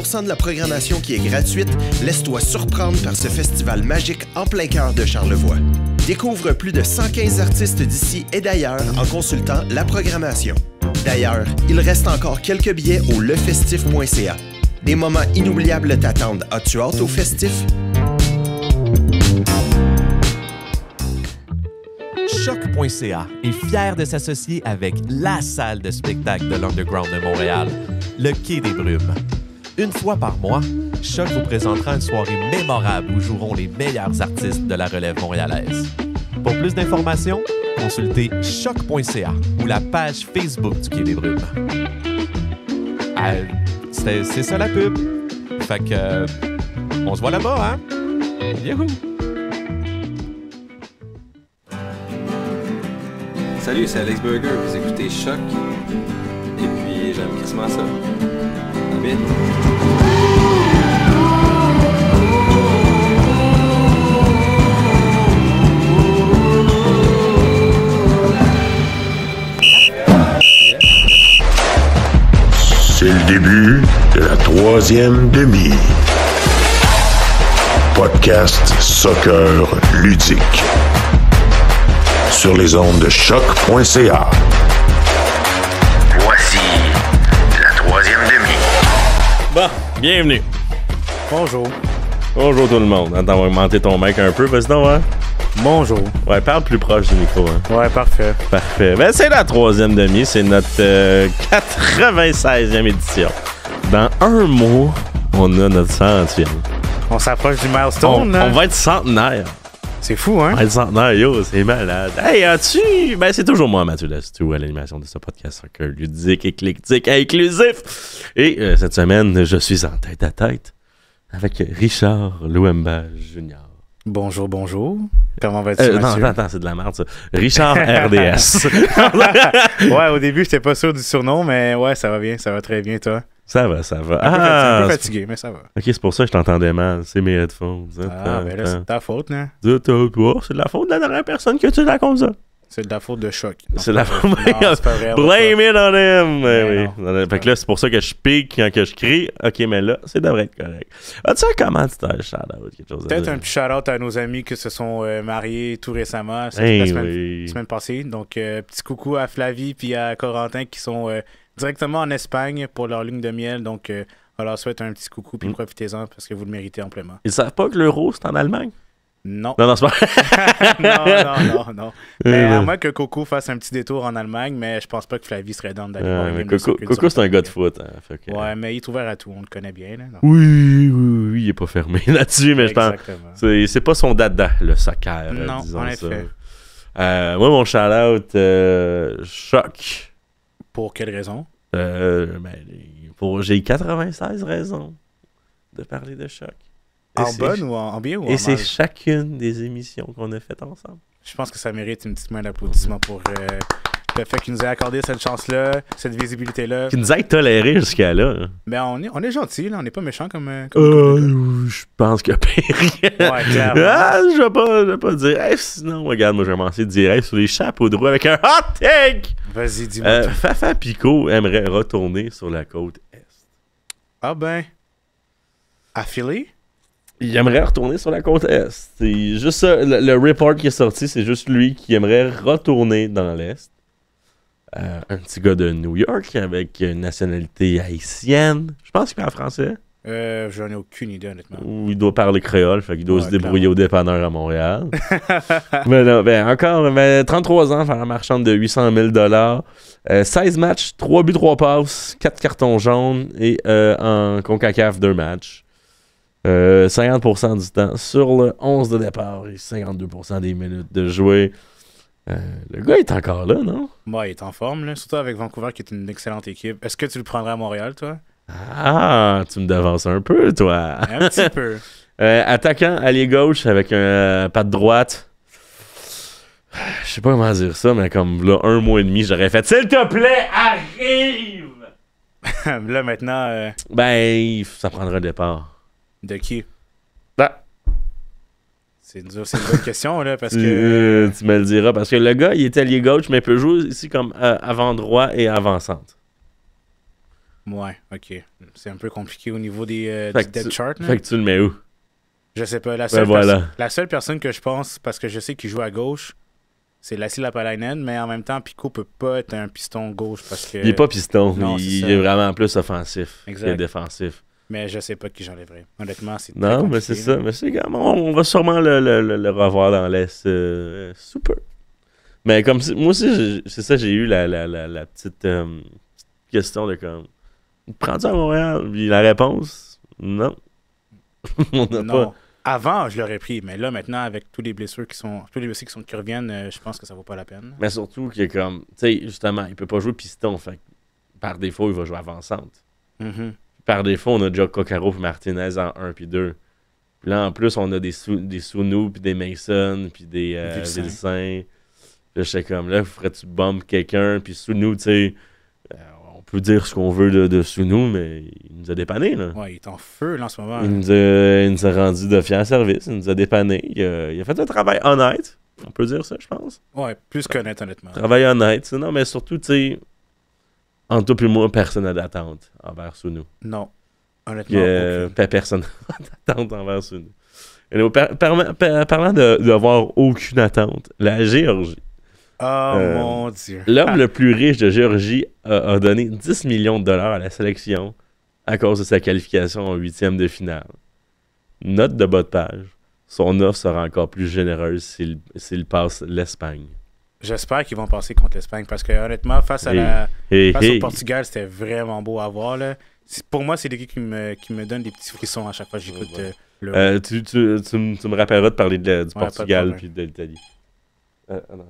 50% de la programmation qui est gratuite, laisse-toi surprendre par ce festival magique en plein cœur de Charlevoix. Découvre plus de 115 artistes d'ici et d'ailleurs en consultant la programmation. D'ailleurs, il reste encore quelques billets au lefestif.ca. Des moments inoubliables t'attendent. As-tu hâte au festif? Choc.ca est fier de s'associer avec la salle de spectacle de l'Underground de Montréal, le Quai des Brumes. Une fois par mois, Choc vous présentera une soirée mémorable où joueront les meilleurs artistes de la relève montréalaise. Pour plus d'informations, consultez choc.ca ou la page Facebook du Quai des Brumes. C'est ça la pub. Fait que on se voit là-bas, hein? Youhou! Salut, c'est Alex Burger, vous écoutez Choc. Et puis j'aime crissement ça. À vite. C'est le début de la troisième demi. Podcast Soccer ludique. Sur les ondes de choc.ca. Voici la troisième demi. Bon, bienvenue. Bonjour. Bonjour tout le monde. Attends, on va augmenter ton mic un peu, vas-y donc, hein? Bonjour. Ouais, parle plus proche du micro, hein? Ouais, parfait. Parfait. Ben, c'est la troisième demi, c'est notre 96e édition. Dans un mois, on a notre 100e. On s'approche du milestone, là. On va être centenaire. C'est fou, hein? On va être centenaire, yo, c'est malade. Hey, as-tu... Ben, c'est toujours moi, Mathieu Lestou, à l'animation de ce podcast soccer ludique, éclectique, inclusif. Et cette semaine, je suis en tête à tête avec Richard Louemba Jr. Bonjour, bonjour. Comment vas-tu, non, Mathieu? attends, c'est de la merde, ça. Richard RDS. Ouais, au début, j'étais pas sûr du surnom, mais ouais, ça va bien, ça va très bien, toi. Ça va, ça va. Un peu fatigué, mais ça va. Ok, c'est pour ça que je t'entendais mal. C'est mes headphones. Ah, ben là, c'est de ta faute, hein? C'est de la faute de la dernière personne que tu racontes ça. C'est de la faute de Choc. C'est de la faute. C'est pas vrai. Blame it on him! Mais oui. Fait que là, c'est pour ça que je pique quand que je crie. Ok, mais là, c'est devrait être correct. As-tu un commentaire, shout-out, quelque chose à Peut-être dire? un petit shout-out à nos amis qui se sont mariés tout récemment, Hey, la oui. semaine passée. Donc, petit coucou à Flavie puis à Corentin qui sont directement en Espagne pour leur lune de miel. Donc, on leur souhaite un petit coucou puis profitez-en parce que vous le méritez amplement. Ils savent pas que l'euro, c'est en Allemagne? Non. Non, c'est pas... non. Mais à moins que Coco fasse un petit détour en Allemagne, mais je pense pas que Flavie serait dans d'aller voir une game de soccer Coco, c'est un gars de foot. Hein, fait que... Ouais, mais il est ouvert à tout, on le connaît bien. Là, donc. Oui, il est pas fermé là-dessus, mais je pense c'est pas son dada, le soccer. Non, disons en ça. effet. Moi, mon shout-out, Choc. Pour quelle raison? J'ai 96 raisons de parler de Choc. En bonne ou en bien ou en mal? Et c'est chacune des émissions qu'on a faites ensemble. Je pense que ça mérite une petite main d'applaudissement pour le fait qu'il nous ait accordé cette chance-là, cette visibilité-là. Qui nous a toléré jusqu'à là. Mais on est gentil, là, on n'est pas méchant comme je pense que pire. Ouais, clairement. Je vais pas dire. Sinon, regarde, moi, je vais commencer direct sur les chapeaux de roue avec un hot take. Vas-y, dis-moi. Fafa Picault aimerait retourner sur la côte Est. Ah ben. À Philly? Il aimerait retourner sur la côte Est. C'est juste ça. Le report qui est sorti, c'est juste lui qui aimerait retourner dans l'Est. Un petit gars de New York avec une nationalité haïtienne. Je pense qu'il parle français. J'en ai aucune idée, honnêtement. Ou il doit parler créole, fait qu'il doit se débrouiller clairement. au dépanneur à Montréal. Mais non, encore, 33 ans, faire un marchand de 800 000 16 matchs, 3 buts, 3 passes, 4 cartons jaunes et en CONCACAF 2 matchs. 50% du temps sur le 11 de départ et 52% des minutes de jouer. Le gars est encore là, non? Moi, il est en forme, là, surtout avec Vancouver qui est une excellente équipe. Est-ce que tu le prendrais à Montréal, toi? Ah, tu me devances un peu, toi. Un petit peu. Attaquant, allié gauche avec un patte droite. Je sais pas comment dire ça, mais comme là, 1 mois et demi, j'aurais fait « S'il te plaît, arrive! » Là, maintenant... Ça prendra un départ. De qui? Ah. C'est une bonne question, là, parce que... Tu me le diras, parce que le gars, il est allié gauche, mais il peut jouer ici comme avant-droit et avant-centre. Ouais, ok. C'est un peu compliqué au niveau du Fait que depth chart. là. Fait que tu le mets où? Je sais pas. La voilà. seule personne que je pense, parce que je sais qu'il joue à gauche, c'est Lassi Lapalainen, mais en même temps, Pico peut pas être un piston gauche parce que. Il est pas piston, non, il c'est est ça. vraiment plus offensif Exact. que défensif. Mais je sais pas qui j'enlèverais. Honnêtement, c'est très Non, compliqué, mais c'est ça. là. Mais c'est quand même, on va sûrement le revoir dans l'Est. Super. Mais comme moi aussi, c'est ça, j'ai eu la petite question de comme prends-tu à Montréal? Puis la réponse, non. On n'a Non. pas. Avant, je l'aurais pris, mais là, maintenant, avec tous les blessés qui reviennent, je pense que ça vaut pas la peine. Mais surtout que comme, tu sais, justement, il peut pas jouer piston. Fait que par défaut, il va jouer avant-centre. Mhm. Par défaut, on a déjà Coccaro et Martinez en 1 puis 2. Puis là, en plus, on a des Sounou, puis des Mason, puis des Vilsain. Vilsain. Puis là, j'étais comme, là, ferais-tu bump quelqu'un? Puis Sounou, tu sais, on peut dire ce qu'on veut de Sounou, mais il nous a dépanné, là. Ouais, il est en feu, là, en ce moment. Il nous a rendu de fiers services, il nous a dépanné. Il a fait un travail honnête. On peut dire ça, je pense. Ouais, plus qu'honnête, honnêtement. Travail honnête. Non, mais surtout, tu sais, entre toi et moi, personne n'a d'attente envers Sounou. Non. Honnêtement, aucune. Personne n'a d'attente envers Sounou. Parlant d'avoir aucune attente, la Géorgie. Oh mon Dieu. L'homme le plus riche de Géorgie a donné 10 millions de dollars à la sélection à cause de sa qualification en 8e de finale. Note de bas de page. Son offre sera encore plus généreuse s'il passe l'Espagne. J'espère qu'ils vont passer contre l'Espagne parce que honnêtement, face au Portugal, c'était vraiment beau à voir. Là. Pour moi, c'est l'équipe qui me donne des petits frissons à chaque fois que j'écoute le. Tu me rappelleras de parler du Portugal pas de puis de l'Italie. Attends.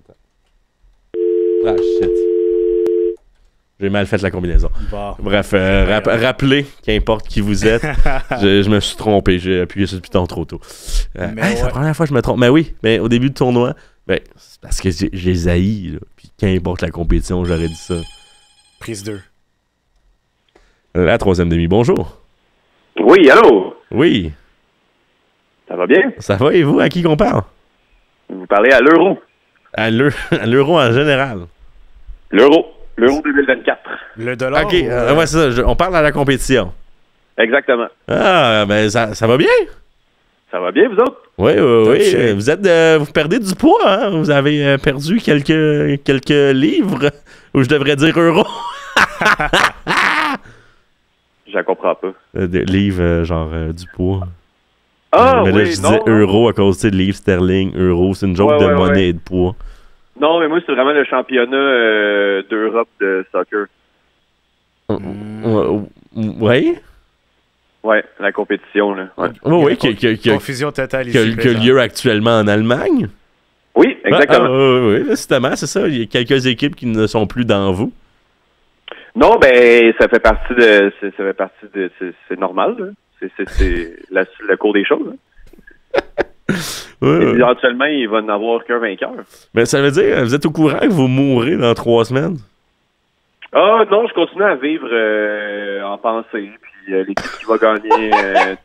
Ah, shit. J'ai mal fait la combinaison. Bon. Bref, rappelez, qu'importe qui vous êtes, je me suis trompé. J'ai appuyé sur le piton trop tôt. C'est la première fois que je me trompe. Mais oui, mais au début du tournoi, c'est parce que j'ai zaï. Là, puis qu'importe la compétition, j'aurais dit ça. Prise 2. La troisième demi, bonjour. Oui, allô? Oui. Ça va bien? Ça va et vous, à qui qu'on parle? Vous parlez à l'euro. À l'euro en général. L'euro 2024. Le dollar. Ok, ouais, c'est ça. On parle à la compétition. Exactement. Ah, ben ça va bien? Ça va bien, vous autres? Oui. Vous perdez du poids, hein? Vous avez perdu quelques livres, ou je devrais dire euros. Je la comprends pas. Des livres, du poids. Ah, mais là, oui, je disais euros à cause de livres sterling, euros. C'est une joke de monnaie et de poids. Non, mais moi, c'est vraiment le championnat d'Europe de soccer. Oui? Ouais, la compétition, là. Ouais. Oui, confusion totale ici. qui a lieu actuellement en Allemagne. Oui, exactement. Oui, justement, c'est ça. Il y a quelques équipes qui ne sont plus dans vous. Non, ben, ça fait partie de... C'est normal, là. C'est le cours des choses. Hein. Et éventuellement, il va n'avoir qu'un vainqueur. Mais ça veut dire, vous êtes au courant que vous mourrez dans 3 semaines? Ah non, je continue à vivre en pensée. Puis l'équipe qui va gagner, elle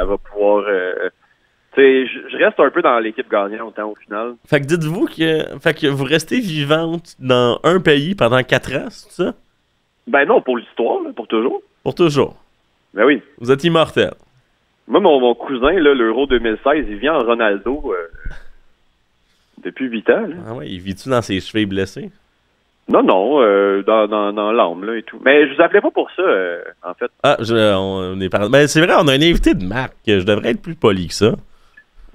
va pouvoir... je reste un peu dans l'équipe gagnante au final. Fait que dites-vous que vous restez vivante dans un pays pendant 4 ans, c'est ça? Ben non, pour l'histoire, là, pour toujours. Pour toujours? Ben oui. Vous êtes immortel. Moi, mon cousin, là, l'Euro 2016, il vient en Ronaldo depuis 8 ans. Là. Ah ouais, il vit-tu dans ses chevilles blessées? Non, dans l'âme, là, et tout. Mais je vous appelais pas pour ça, en fait. Ah, on est par... Ben, c'est vrai, on a un invité de marque. Je devrais être plus poli que ça.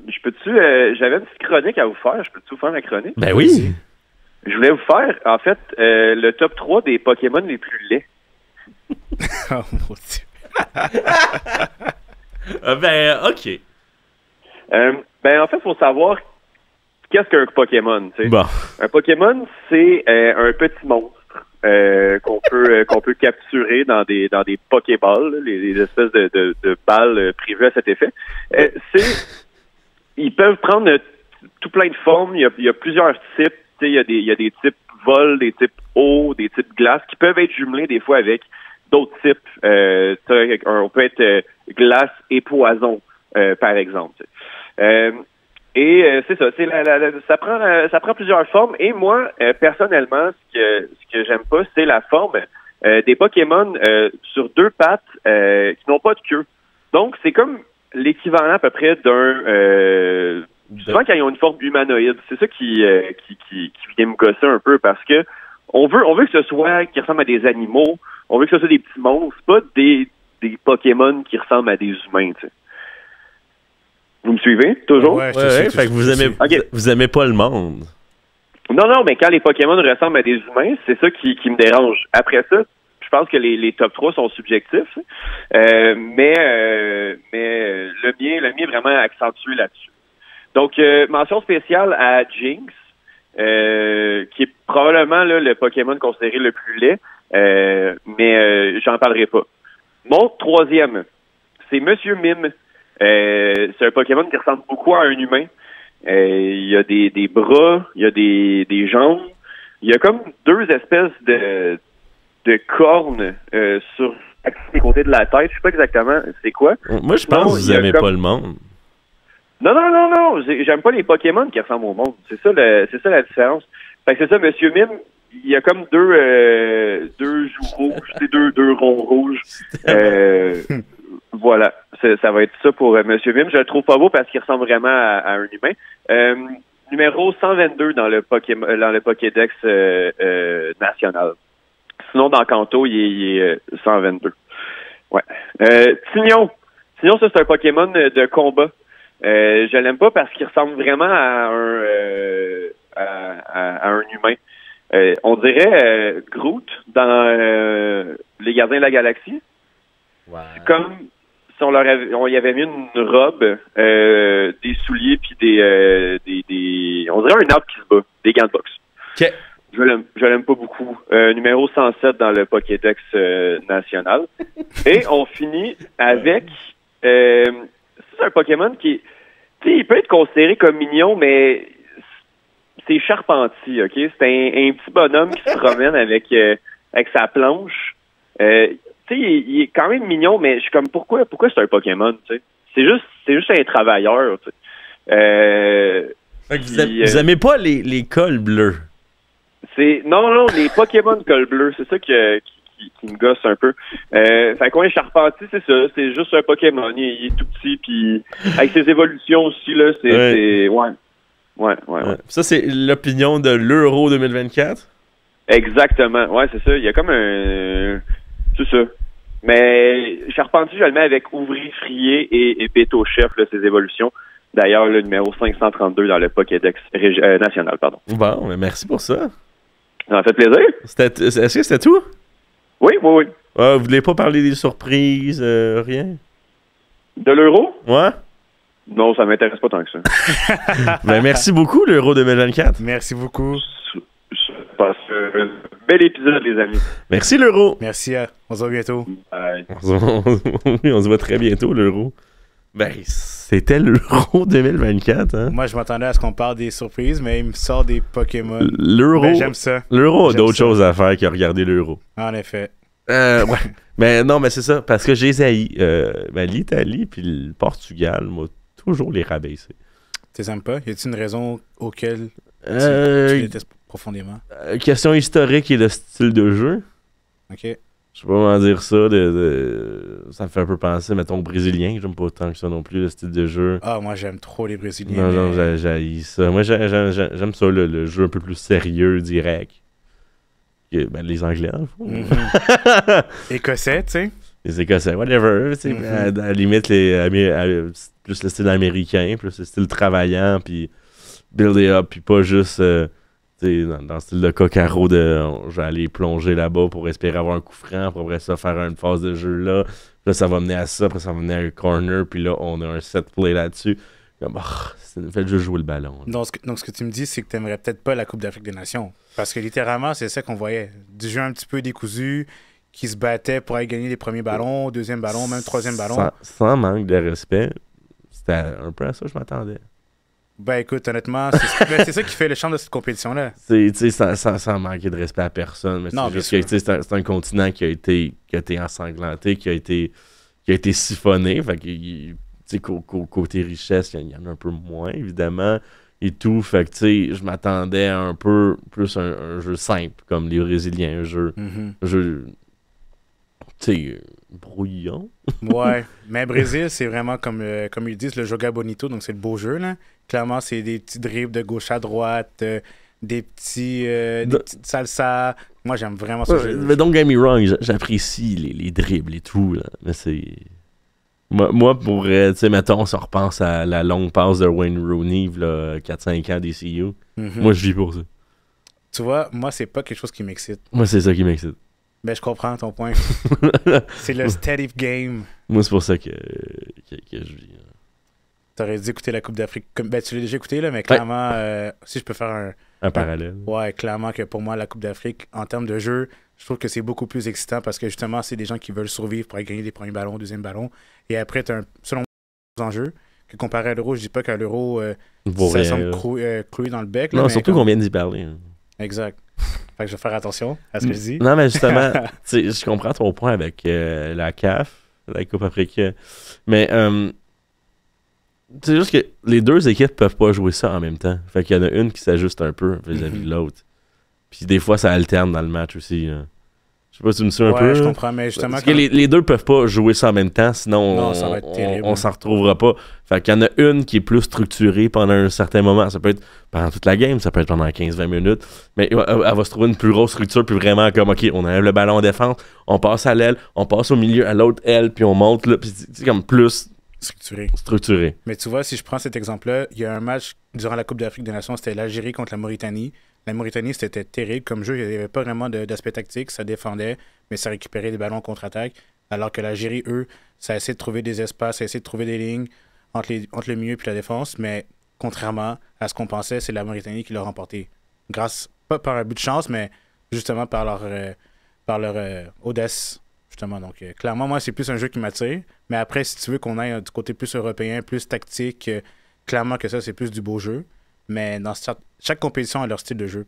Je peux-tu... j'avais une petite chronique à vous faire. Je peux-tu vous faire la chronique? Ben oui. Je voulais vous faire, en fait, le top 3 des Pokémon les plus laids. Oh, mon Dieu. OK. En fait, il faut savoir qu'est-ce qu'un Pokémon, tu sais. Bon. Un Pokémon, c'est un petit monstre qu'on peut capturer dans des Pokéballs, là, les espèces de balles prévues à cet effet. Ils peuvent prendre tout plein de formes. Il y a plusieurs types. Tu sais, il y a des types vol, des types eau, des types glace qui peuvent être jumelés des fois avec d'autres types. On peut être glace et poison, par exemple. C'est ça. Ça prend plusieurs formes. Et moi, personnellement, ce que j'aime pas, c'est la forme des Pokémon sur 2 pattes qui n'ont pas de queue. Donc, c'est comme l'équivalent à peu près d'un... souvent, quand ils ont une forme humanoïde, c'est ça qui vient me gosser un peu, parce que on veut que ce soit qui ressemble à des animaux, on veut que ce soit des petits monstres, pas des Pokémon qui ressemblent à des humains, tu sais. Vous me suivez, toujours? Ouais, fait que vous aimez pas le monde. Non, mais quand les Pokémon ressemblent à des humains, c'est ça qui me dérange. Après ça, je pense que les top 3 sont subjectifs, mais le mien est vraiment accentué là-dessus. Donc, mention spéciale à Jynx, qui est probablement là, le Pokémon considéré le plus laid, mais j'en parlerai pas. Mon 3e, c'est Monsieur Mime. C'est un Pokémon qui ressemble beaucoup à un humain. Il y a des bras, il y a des jambes. Il y a comme 2 espèces de cornes sur les côtés de la tête. Je sais pas exactement c'est quoi. Moi, je pense que vous aimez pas le monde. Non. J'aime pas les Pokémon qui ressemblent au monde. C'est ça la différence. Fait que c'est ça, Monsieur Mime. Il y a comme deux joues rouges, deux ronds rouges. Voilà, ça va être ça pour Monsieur Mime. Je le trouve pas beau parce qu'il ressemble vraiment à un humain. Numéro 122 dans le Pokédex national. Sinon, dans Kanto, il est 122. Ouais. Tignon, ça c'est un Pokémon de combat. Je l'aime pas parce qu'il ressemble vraiment à un humain. On dirait Groot dans Les Gardiens de la Galaxie. Ouais. C'est comme si on y avait mis une robe, des souliers puis des on dirait un arbre qui se bat, des gants de boxe. Okay. Je l'aime pas beaucoup. Numéro 107 dans le Pokédex national. Et on finit avec c'est un Pokémon qui, tu sais, il peut être considéré comme mignon, mais c'est Charpentier, ok? C'est un petit bonhomme qui se promène avec sa planche. Tu sais, il est quand même mignon, mais je suis comme, pourquoi c'est un Pokémon, tu sais? C'est juste un travailleur, tu sais. Vous aimez pas les cols bleus? Non, les Pokémon col bleu, c'est ça qui me gosse un peu. Fait qu'on est Charpentier, c'est ça, c'est juste un Pokémon, il est tout petit, puis avec ses évolutions aussi, là, Ouais. Ça, c'est l'opinion de l'Euro 2024? Exactement, ouais, c'est ça, il y a comme un... C'est ça. Mais Charpentier, je le mets avec Ouvrier, Frier et Béto Chef, là, ses évolutions. D'ailleurs, le numéro 532 dans le Pokédex national, pardon. Bon, mais merci pour ça. Ça m'a fait plaisir. Est-ce que c'était tout? Oui. Vous voulez pas parler des surprises, rien? De l'Euro? Ouais? Non, ça m'intéresse pas tant que ça. Ben, merci beaucoup, l'Euro 2024. Merci beaucoup. Je passe un bel épisode, les amis. Merci, l'Euro. Merci, on se voit bientôt. Bye. On se voit très bientôt, l'Euro. Ben, c'était l'Euro 2024, hein? Moi, je m'attendais à ce qu'on parle des surprises, mais il me sort des Pokémon. L'Euro... Ben, j'aime ça. L'Euro a d'autres choses à faire que regarder l'Euro. En effet. Ouais. Mais non, mais c'est ça, parce que j'ai haï. L'Italie puis le Portugal m'ont toujours les rabaissés. Tu les aimes pas? Y a-t-il une raison auquel tu les détestes profondément? Question historique et le style de jeu. OK. Je sais pas comment dire ça. Ça me fait un peu penser, mettons, aux Brésiliens. J'aime pas autant que ça non plus, le style de jeu. Ah, moi, j'aime trop les Brésiliens. Non, j'haïs ça. Moi, j'aime ça, le jeu un peu plus sérieux, direct. Ben, les Anglais, dans le fond. Mm-hmm. Écossais, tu sais. Les Écossais, whatever. À la limite, plus le style américain, plus le style travaillant, puis build it up, puis pas juste... dans le style de Cocaro, je vais aller plonger là-bas pour espérer avoir un coup franc, pour après ça faire une phase de jeu là. Puis là, ça va mener à ça, après ça va mener à un corner, puis là, on a un set play là-dessus. Comme, faites juste jouer le ballon. Donc, ce que tu me dis, c'est que tu n'aimerais peut-être pas la Coupe d'Afrique des Nations. Parce que littéralement, c'est ça qu'on voyait. Du jeu un petit peu décousu, qui se battait pour aller gagner les premiers ballons, deuxième ballon, même troisième ballon. Sans manque de respect, c'était un peu à ça que je m'attendais. Ben écoute, honnêtement, c'est ça qui fait le charme de cette compétition-là. Sans manquer de respect à personne, mais c'est juste que c'est un continent qui a été ensanglanté, qui a été siphonné. Fait que, côté richesse, il y en a un peu moins, évidemment, et tout. Fait que, je m'attendais à un peu plus un jeu simple, comme les Brésiliens, un jeu brouillon. Ouais, mais Brésil, c'est vraiment comme ils disent, le joga bonito, donc c'est le beau jeu, là. Clairement, c'est des petits dribbles de gauche à droite, des petites salsa. Moi, j'aime vraiment ce jeu. Mais don't get me wrong, j'apprécie les dribbles et tout, là. Mais c'est... Moi, pour, tu sais, mettons, si on repense à la longue passe de Wayne Rooney, là, 4-5 ans DCU, moi, je vis pour ça. Tu vois, moi, c'est pas quelque chose qui m'excite. Moi, c'est ça qui m'excite. Ben, je comprends ton point. C'est le steady game. Moi, c'est pour ça que je vis. T'aurais dû écouter la Coupe d'Afrique. Ben, tu l'as déjà écouté, là, mais clairement, si je peux faire un parallèle. Ouais, clairement que pour moi, la Coupe d'Afrique, en termes de jeu, je trouve que c'est beaucoup plus excitant parce que justement, c'est des gens qui veulent survivre pour aller gagner des premiers ballons, deuxième ballon. Et après, tu as selon moi, enjeux. Que comparé à l'Euro, je dis pas qu'à l'Euro, ça semble cloué dans le bec. Là, non, surtout qu'on vient d'y parler. Hein. Exact. Fait que je vais faire attention à ce que je dis. Non, mais justement, je comprends ton point avec la CAF, la Coupe africaine. Mais c'est juste que les deux équipes peuvent pas jouer ça en même temps. Fait qu'il y en a une qui s'ajuste un peu vis-à-vis de l'autre. Puis des fois, ça alterne dans le match aussi. Je sais pas si tu me suis un peu. Ouais, je comprends, mais justement... Parce que les deux peuvent pas jouer ça en même temps, sinon on s'en retrouvera pas. Fait qu'il y en a une qui est plus structurée pendant un certain moment. Ça peut être pendant toute la game, ça peut être pendant 15-20 minutes. Mais elle va se trouver une plus grosse structure, puis vraiment comme, OK, on enlève le ballon en défense, on passe à l'aile, on passe au milieu à l'autre aile, puis on monte là. Puis c'est comme plus... Structuré. Mais tu vois, si je prends cet exemple-là, il y a un match durant la Coupe d'Afrique des Nations, c'était l'Algérie contre la Mauritanie. La Mauritanie, c'était terrible comme jeu. Il n'y avait pas vraiment d'aspect tactique. Ça défendait, mais ça récupérait des ballons contre-attaque. Alors que l'Algérie, eux, ça a essayé de trouver des espaces, ça a essayé de trouver des lignes entre le milieu et la défense. Mais contrairement à ce qu'on pensait, c'est la Mauritanie qui l'a remporté. Pas par un but de chance, mais justement par leur audace. Justement. Donc, clairement, moi, c'est plus un jeu qui m'attire. Mais après, si tu veux qu'on aille du côté plus européen, plus tactique, clairement que ça, c'est plus du beau jeu. Mais dans chaque compétition a leur style de jeu,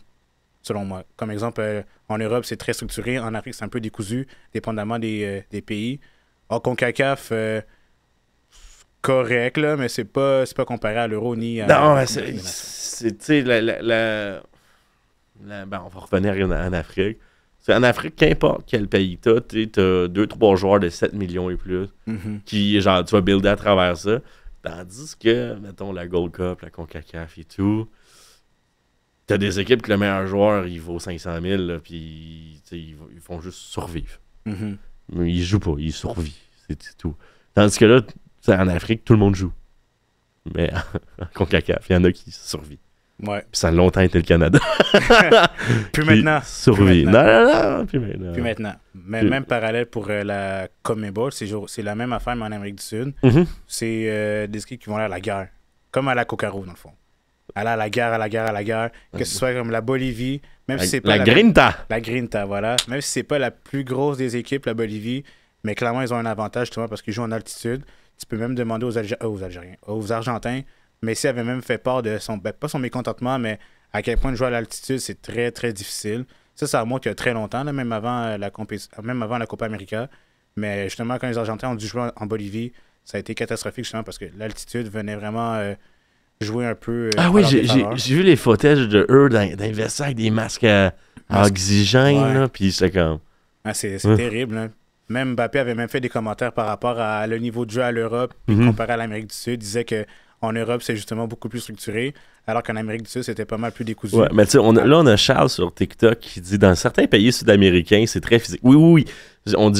selon moi. Comme exemple, en Europe, c'est très structuré. En Afrique, c'est un peu décousu, dépendamment des pays. En CONCACAF, correct, là, mais c'est pas comparé à l'Euro ni à... Non, c'est tu sais, ben, on va revenir en Afrique. En Afrique, qu'importe quel pays t'as 2-3 joueurs de 7 millions et plus qui, genre, tu vas builder à travers ça. Tandis que, mettons, la Gold Cup, la CONCACAF et tout, t'as des équipes que le meilleur joueur, il vaut 500 000, là, puis ils font juste survivre. Mais ils jouent pas, ils survivent, c'est tout. Tandis que là, en Afrique, tout le monde joue. Mais en CONCACAF, il y en a qui survivent. Ouais. Puis ça a longtemps été le Canada. Plus maintenant. Survie. Non, plus maintenant. Mais même parallèle pour la CONMEBOL, c'est la même affaire, mais en Amérique du Sud. C'est des équipes qui vont aller à la guerre. Comme à la Cocaro, dans le fond. Aller à la guerre. Que ce soit comme la Bolivie, même si c'est pas la Grinta. La Grinta, voilà. Même si c'est pas la plus grosse des équipes, la Bolivie, mais clairement, ils ont un avantage, justement, parce qu'ils jouent en altitude. Tu peux même demander aux Argentins, Messi avait même fait part de pas son mécontentement, mais à quel point de jouer à l'altitude, c'est très, très difficile. Ça remonte il y a très longtemps, là, même avant la Copa América. Mais justement, quand les Argentins ont dû jouer en Bolivie, ça a été catastrophique, justement, parce que l'altitude venait vraiment jouer un peu... oui, j'ai vu les footages de eux d'investir avec des masques à oxygène, puis c'est comme... c'est terrible, hein. Même Mbappé avait même fait des commentaires par rapport à le niveau de jeu à l'Europe, comparé à l'Amérique du Sud. Il disait que en Europe, c'est justement beaucoup plus structuré, alors qu'en Amérique du Sud, c'était pas mal plus décousu. Ouais, mais tu sais, on a Charles sur TikTok qui dit dans certains pays sud-américains, c'est très physique. Oui. On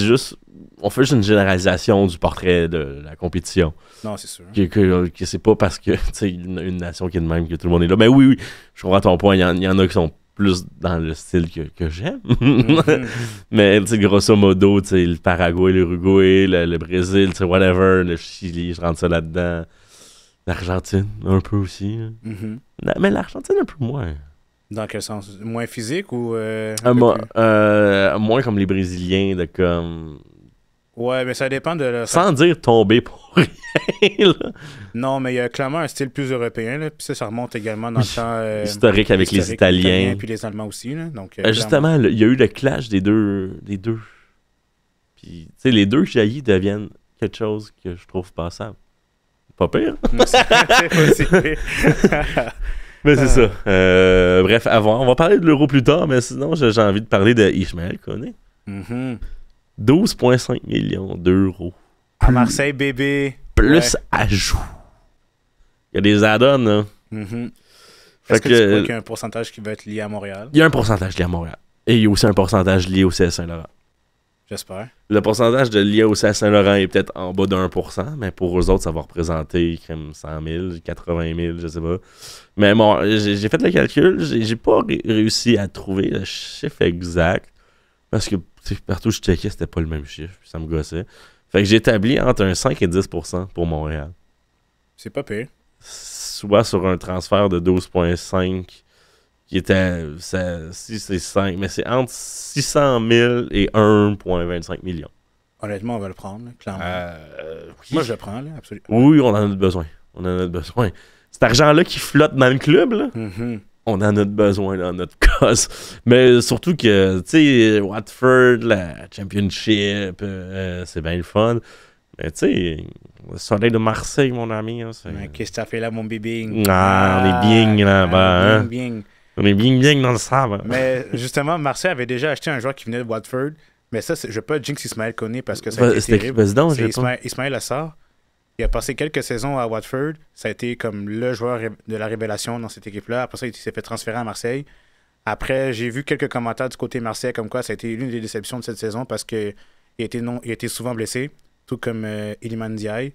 fait juste une généralisation du portrait de la compétition. Non, c'est sûr. Que c'est pas parce que, tu sais, une nation qui est de même que tout le monde est là. Mais oui, je comprends ton point. Il y en a qui sont plus dans le style que j'aime. Mais, tu sais, grosso modo, tu sais, le Paraguay, l'Uruguay, le Brésil, tu sais, whatever, le Chili, je rentre ça là-dedans. L'Argentine, un peu aussi. Mais l'Argentine, un peu moins. Dans quel sens? Moins physique ou... moins comme les Brésiliens, de comme... Ouais, mais ça dépend de... Sans dire tomber pour rien, là. Non, mais il y a clairement un style plus européen, là. Puis ça remonte également dans le temps... historique avec les Italiens. Puis les Allemands aussi, là. Donc, justement, il y a eu le clash des deux. Puis, tu sais, les deux jaillis deviennent quelque chose que je trouve passable. Pas pire. C'est possible. Mais c'est ça. Bref, à voir. On va parler de l'Euro plus tard, mais sinon, j'ai envie de parler de Ismaël Koné. 12,5 millions d'euros. À Marseille, bébé. Plus ajout. Il y a des add-ons, là. Est-ce que tu crois qu'il y a un pourcentage qui va être lié à Montréal? Il y a un pourcentage lié à Montréal. Et il y a aussi un pourcentage lié au CS Saint-Laurent. J'espère. Le pourcentage de lié au CS Saint-Laurent est peut-être en bas d'1%, mais pour eux autres, ça va représenter comme 100 000, 80 000, je sais pas. Mais bon, j'ai fait le calcul, j'ai pas réussi à trouver le chiffre exact, parce que partout où je checkais, c'était pas le même chiffre, puis ça me gossait. Fait que j'ai établi entre un 5 et 10% pour Montréal. C'est pas pire. Soit sur un transfert de 12,5 qui était 6 et 5, mais c'est entre 600 000 et 1,25 million. Honnêtement, on va le prendre, là, clairement. Oui. Moi, je le prends, là, absolument. Oui, on en a besoin. On en a besoin. Cet argent-là qui flotte dans le club, là, on en a besoin dans notre cause. Mais surtout que, tu sais, Watford, la Championship, c'est bien le fun. Mais tu sais, le soleil de Marseille, mon ami. Hein, qu'est-ce que t'as fait là, mon bébé? On est bien là-bas. Hein? Bien. On est bien dans le sable. Hein? Mais justement, Marseille avait déjà acheté un joueur qui venait de Watford. Mais ça, je ne veux pas jinx Ismaël Koné parce que ça a été terrible. C'est Ismaël Assar. Il a passé quelques saisons à Watford. Ça a été comme le joueur de la révélation dans cette équipe-là. Après ça, il s'est fait transférer à Marseille. Après, j'ai vu quelques commentaires du côté Marseille comme quoi ça a été l'une des déceptions de cette saison parce qu'il a été souvent blessé, tout comme Iliman Ndiaye,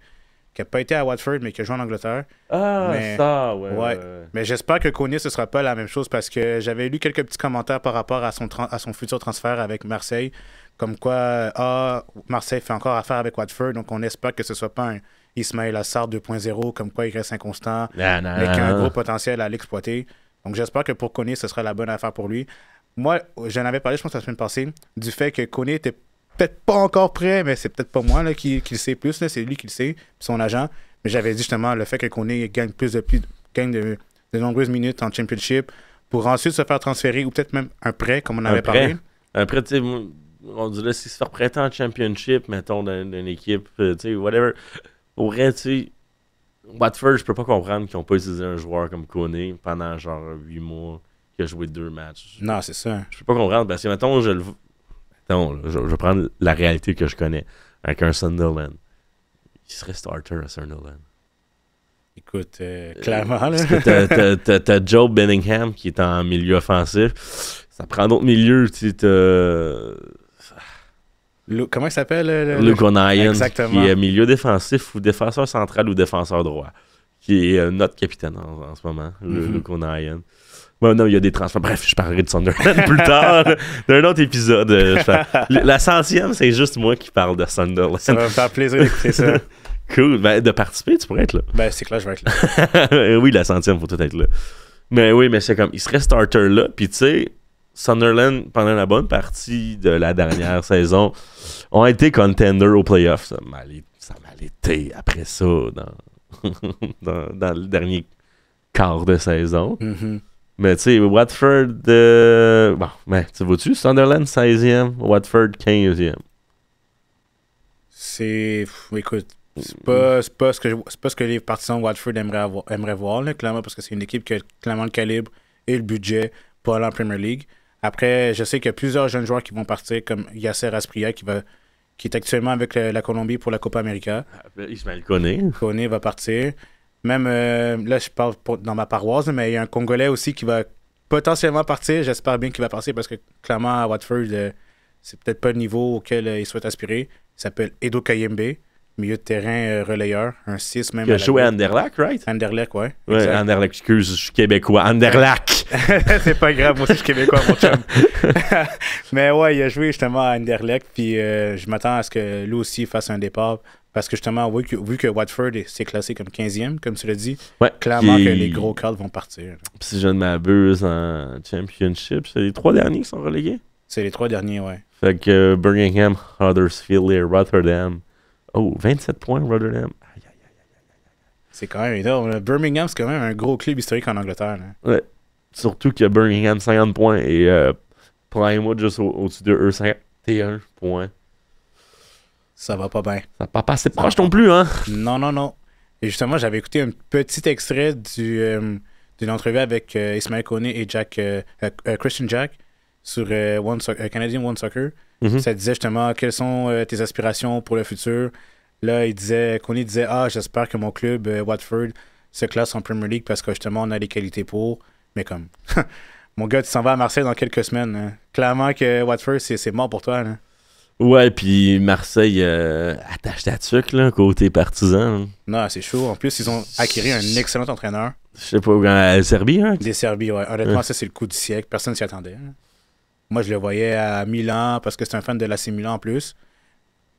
qui n'a pas été à Watford, mais qui a joué en Angleterre. Ouais. Mais j'espère que Koné, ce ne sera pas la même chose parce que j'avais lu quelques petits commentaires par rapport à son futur transfert avec Marseille, comme quoi Marseille fait encore affaire avec Watford, donc on espère que ce ne soit pas un Ismaël Assar 2.0, comme quoi il reste inconstant, mais qui a un gros potentiel à l'exploiter. Donc j'espère que pour Koné, ce sera la bonne affaire pour lui. Moi, j'en avais parlé, je pense, la semaine passée, du fait que Koné était peut-être pas encore prêt, mais c'est peut-être pas moi là, qui le sait plus, là, c'est lui qui le sait, son agent. Mais j'avais dit justement le fait que Koné gagne de nombreuses minutes en Championship pour ensuite se faire transférer ou peut-être même un prêt, comme on avait parlé. Un prêt, tu sais, on dirait s'il se fait prêter en Championship, mettons, d'une équipe, tu sais, whatever. Pour vrai, tu sais, Watford, je peux pas comprendre qu'ils n'ont pas utilisé un joueur comme Koné pendant genre 8 mois, qui a joué 2 matchs. Non, c'est ça. Je peux pas comprendre parce que, mettons, je vais prendre la réalité que je connais avec un Sunderland. Il serait starter à Sunderland. Écoute, clairement, là. T'as Joe Bellingham qui est en milieu offensif. Ça prend d'autres milieux. Tu comment il s'appelle? Luke O'Nien, exactement. Qui est milieu défensif ou défenseur central ou défenseur droit. Qui est notre capitaine en ce moment, Luke O'Nien. Bon, non, il y a des transferts. Bref, je parlerai de Sunderland plus tard, d'un autre épisode. La 100e, c'est juste moi qui parle de Sunderland. Ça va me faire plaisir d'écouter ça. Cool. Ben, de participer, tu pourrais être là. Ben, c'est clair, je vais être là. Oui, la 100e, faut tout être là. Mais oui, mais c'est comme, il serait starter là. Puis tu sais, Sunderland, pendant la bonne partie de la dernière saison, ont été contenders aux playoffs. Ça m'a été après ça dans le dernier quart de saison. Mais tu sais, Watford, bon, mais tu vois-tu, Sunderland 16e, Watford 15e. Écoute, c'est pas ce que les partisans de Watford aimeraient voir, là, clairement, parce que c'est une équipe qui a clairement le calibre et le budget pour aller en Premier League. Après, je sais qu'il y a plusieurs jeunes joueurs qui vont partir, comme Yasser Asprilla, qui est actuellement avec la Colombie pour la Copa América. Ismaël Koné. Koné va partir. Même, là, je parle dans ma paroisse, mais il y a un Congolais aussi qui va potentiellement partir. J'espère bien qu'il va partir parce que, clairement, à Watford, c'est peut-être pas le niveau auquel il souhaite aspirer. Il s'appelle Edo Kayembe, milieu de terrain relayeur, un 6 même. Il a joué à Anderlecht, right? Anderlecht, ouais. Ouais, Anderlecht, excuse, je suis québécois. Anderlecht! C'est pas grave, moi aussi je suis québécois, mon chum. Mais ouais, il a joué justement à Anderlecht, puis je m'attends à ce que lui aussi fasse un départ. Parce que justement, vu que Watford s'est classé comme 15e, comme tu l'as dit, clairement que les gros cadres vont partir. Si je ne m'abuse en Championship, c'est les 3 derniers qui sont relégués? C'est les 3 derniers, ouais. Fait que Birmingham, Huddersfield et Rotterdam. Oh, 27 points, Rotterdam. Aïe. C'est quand même énorme. Birmingham, c'est quand même un gros club historique en Angleterre. Là. Ouais. Surtout que Birmingham, 50 points et Plymouth juste au-dessus de eux, 51 points. Ça va pas bien. Ça va pas passer proche non plus, hein? Non. Et justement, j'avais écouté un petit extrait d'une entrevue avec Ismaël Koné et Christian Jack sur Canadian One Soccer. Mhm. Ça disait justement quelles sont tes aspirations pour le futur. Là, Coney disait j'espère que mon club, Watford, se classe en Premier League parce que justement, on a les qualités pour. Mais comme, mon gars, tu s'en vas à Marseille dans quelques semaines. Hein. Clairement que Watford, c'est mort pour toi. Là. Ouais, puis Marseille attache ta tuque, là, côté partisan. Là. Non, c'est chaud. En plus, ils ont acquis un excellent entraîneur. Je sais pas, à Serbie, hein? Des Serbies, ouais. Honnêtement, ça, c'est le coup du siècle. Personne ne s'y attendait. Hein. Moi, je le voyais à Milan parce que c'est un fan de l'AC Milan en plus.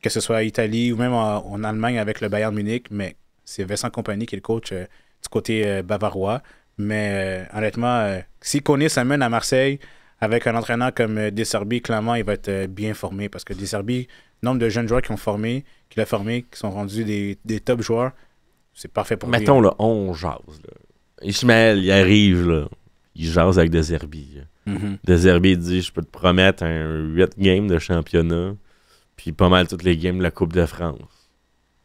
Que ce soit à Italie ou même en Allemagne avec le Bayern Munich. Mais c'est Vincent Kompany qui est le coach du côté bavarois. Mais honnêtement, si Koné s'amène à Marseille avec un entraîneur comme De Zerbi, clairement, il va être bien formé. Parce que De Zerbi, nombre de jeunes joueurs qu'il a formé, qui sont rendus des top joueurs, c'est parfait pour lui. Mettons, là, on jase. Là. Ishmael, il arrive, là. Il jase avec De Zerbi. De Zerbi dit, je peux te promettre un 8 games de championnat, puis pas mal toutes les games de la Coupe de France.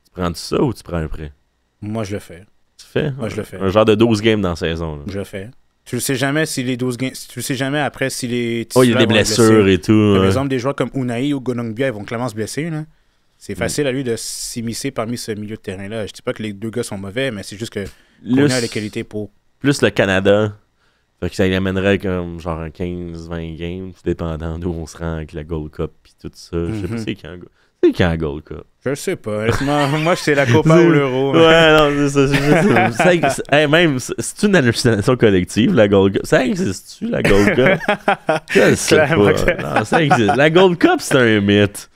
Tu prends ça ou tu prends un prêt? Moi, je le fais. Tu fais? Moi, je le fais. Un genre de 12 games dans la saison. Là. Je le fais. Tu le sais jamais si les 12 games. Tu le sais jamais après si les. Oh, il y a des blessures et tout. Par exemple, des joueurs comme Unai ou Gonongbia, ils vont clairement se blesser. Là. C'est facile à lui de s'immiscer parmi ce milieu de terrain-là. Je dis pas que les deux gars sont mauvais, mais c'est juste que Koné a les qualités pour. Plus le Canada. Fait que ça y amènerait comme genre un 15-20 games, tout dépendant d'où on se rend avec la Gold Cup et tout ça. Je sais pas c'est quand la Gold Cup. Je sais pas. Honnêtement, moi, c'est la Copa ou l'Euro. Ouais, non, c'est ça. Hey, même, c'est une hallucination collective, la Gold Cup. Ça existe-tu, la Gold Cup? Je sais pas. Non, ça existe. La Gold Cup, c'est un mythe.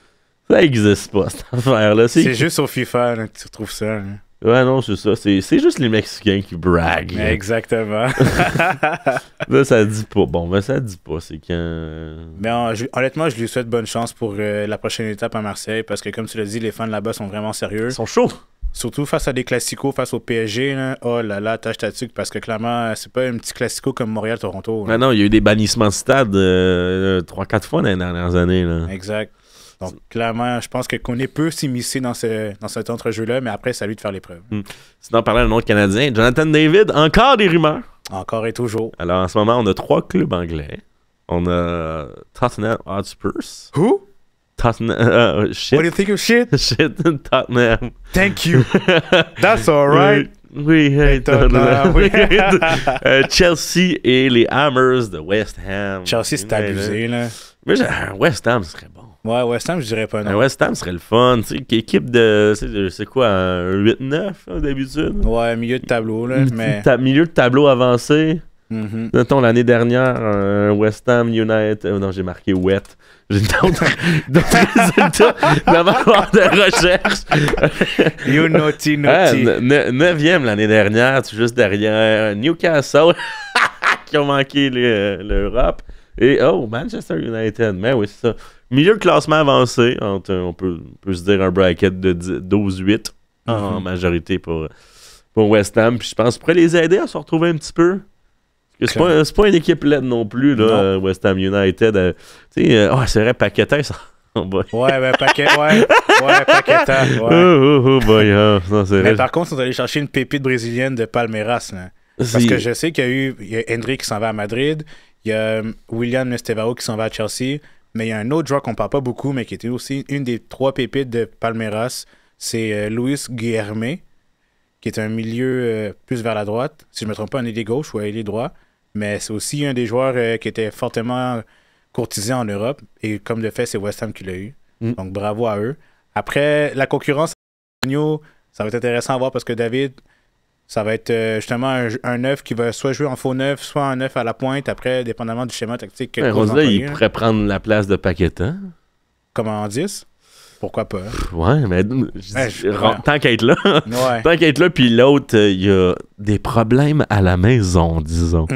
Ça existe pas, cette affaire-là. C'est juste au FIFA là, que tu retrouves ça. Hein. Ouais, non, c'est ça. C'est juste les Mexicains qui braguent. Exactement. Là, ça dit pas. Bon, ben ça dit pas. C'est quand... Mais honnêtement, je lui souhaite bonne chance pour la prochaine étape à Marseille parce que, comme tu l'as dit, les fans là-bas sont vraiment sérieux. Ils sont chauds. Surtout face à des classicos, face au PSG. Là. Oh là là, tâche ta tuque parce que clairement, c'est pas un petit classico comme Montréal-Toronto. Ah non, il y a eu des bannissements de stade 3-4 fois dans les dernières années. Là. Exact. Donc, clairement, je pense que Koné peut s'immiscer dans cet entrejeu-là, mais après, c'est à lui de faire l'épreuve. Sinon, parlant d'un autre Canadien, Jonathan David, encore des rumeurs. Encore et toujours. Alors, en ce moment, on a 3 clubs anglais. On a Tottenham Hotspur. Who? Tottenham... shit. What do you think of shit? Shit, Tottenham. Thank you. That's all right. Oui, hey, Tottenham. oui. Chelsea et les Hammers de West Ham. Chelsea, c'est abusé, là. Mais West Ham serait bon. Ouais, West Ham, je dirais pas non. Un West Ham serait le fun. Tu sais, équipe de. C'est quoi, un 8-9 d'habitude? Ouais, milieu de tableau, là. Mais... Milieu de tableau avancé. Mm-hmm. L'année dernière, un West Ham United. Non, j'ai marqué Wet. J'ai d'autres résultats d'avant de recherche. You naughty. 9e l'année dernière, juste derrière Newcastle, qui ont manqué l'Europe. Et Manchester United. Mais oui, c'est ça. Milieu de classement avancé. On peut se dire un bracket de 12-8 en majorité pour West Ham. Puis je pense que ça pourrait les aider à se retrouver un petit peu. C'est pas une équipe laide non plus, là, non. West Ham United. C'est vrai, Paqueta, ça. Ouais, Paqueta. Ouais, Paqueta. Ouais. Mais par contre, on est allé chercher une pépite brésilienne de Palmeiras. Là. Parce que je sais qu'il y a Hendrick qui s'en va à Madrid. Il y a William Estevao qui s'en va à Chelsea. Mais il y a un autre joueur qu'on ne parle pas beaucoup, mais qui était aussi une des 3 pépites de Palmeiras. C'est Luis Guilherme, qui est un milieu plus vers la droite. Si je ne me trompe pas, un ailier gauche ou un ailier droit. Mais c'est aussi un des joueurs qui était fortement courtisé en Europe. Et comme de fait, c'est West Ham qui l'a eu. Donc bravo à eux. Après, la concurrence, ça va être intéressant à voir parce que David, ça va être justement un neuf qui va soit jouer en faux neuf, soit un neuf à la pointe. Après, dépendamment du schéma tactique. Là, il pourrait prendre la place de Paqueta. Comme en 10. Pourquoi pas? Ouais, mais tant qu'à être là. Ouais. Tant qu'à être là, puis l'autre, il y a des problèmes à la maison, disons.